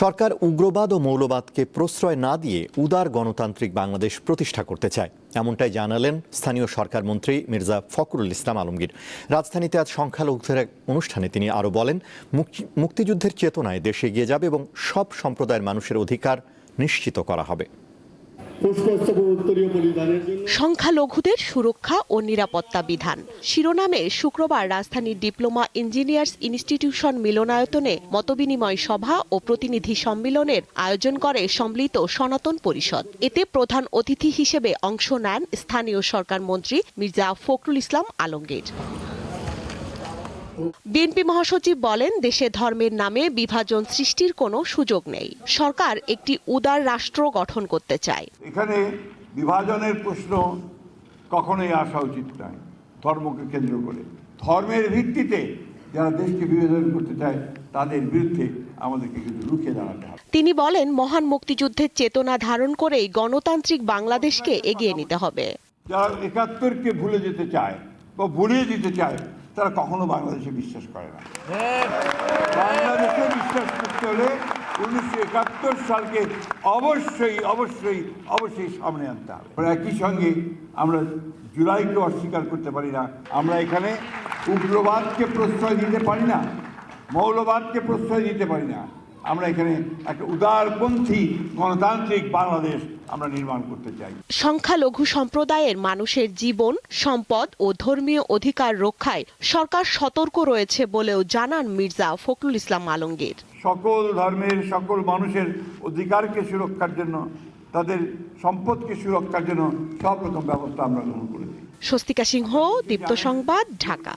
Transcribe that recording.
সরকার উগ্রবাদ ও মৌলবাদকে প্রশ্রয় না দিয়ে উদার গণতান্ত্রিক বাংলাদেশ প্রতিষ্ঠা করতে চায়, এমনটাই জানালেন স্থানীয় সরকার মন্ত্রী মির্জা ফখরুল ইসলাম আলমগীর। রাজধানীতে আজ সংখ্যালঘুদের এক অনুষ্ঠানে তিনি আরও বলেন, মুক্তিযুদ্ধের চেতনায় দেশ এগিয়ে যাবে এবং সব সম্প্রদায়ের মানুষের অধিকার নিশ্চিত করা হবে। সংখ্যালঘুদের সুরক্ষা ও নিরাপত্তা বিধান শিরোনামে শুক্রবার রাজধানীর ডিপ্লোমা ইঞ্জিনিয়ার্স ইনস্টিটিউশন মিলনায়তনে মতবিনিময় সভা ও প্রতিনিধি সম্মেলনের আয়োজন করে সম্মিলিত সনাতন পরিষদ। এতে প্রধান অতিথি হিসেবে অংশ নেন স্থানীয় সরকার মন্ত্রী মির্জা ফখরুল ইসলাম আলমগীর। বিএনপি মহাসচিব বলেন, দেশে ধর্মের নামে বিভাজন সৃষ্টির কোনো সুযোগ নেই। সরকার একটি উদার রাষ্ট্র গঠন করতে চায়। এখানে বিভাজনের প্রশ্ন কখনোই আসা উচিত নয়। ধর্মকে কেন্দ্র করে ধর্মের ভিত্তিতে যারা দেশকে বিভাজন করতে চায় তাদের বিরুদ্ধে আমাদেরকে কিন্তু রুখে দাঁড়াতে হবে। তিনি বলেন, মহান মুক্তিযুদ্ধের চেতনা ধারণ করেই গণতান্ত্রিক বাংলাদেশকে এগিয়ে নিতে হবে। যারা ৭১কে ভুলে যেতে চায় বা ভুলিয়ে দিতে চায় তারা কখনো বাংলাদেশে বিশ্বাস করে না। বাংলাদেশে বিশ্বাস করতে হলে ১৯৭১ সালকে অবশ্যই সামনে আনতে হবে। একই সঙ্গে আমরা জুলাইকে অস্বীকার করতে পারি না। আমরা এখানে উগ্রবাদকে প্রশ্রয় দিতে পারি না, মৌলবাদকে প্রশ্রয় দিতে পারি না। আমরা এখানে একটা উদারপন্থী গণতান্ত্রিক বাংলাদেশ আমরা নির্মাণ করতে চাই। সংখ্যালঘু সম্প্রদায়ের মানুষের জীবন, সম্পদ ও ধর্মীয় অধিকার রক্ষায় সরকার সতর্ক রয়েছে বলেও জানান মির্জা ফখরুল ইসলাম আলমগীর। সকল ধর্মের সকল মানুষের অধিকারকে সুরক্ষার জন্য, তাদের সম্পদকে সুরক্ষার জন্য সব রকম ব্যবস্থা আমরা গ্রহণ করেছি। স্বস্তিকা সিংহ, দীপ্ত সংবাদ, ঢাকা।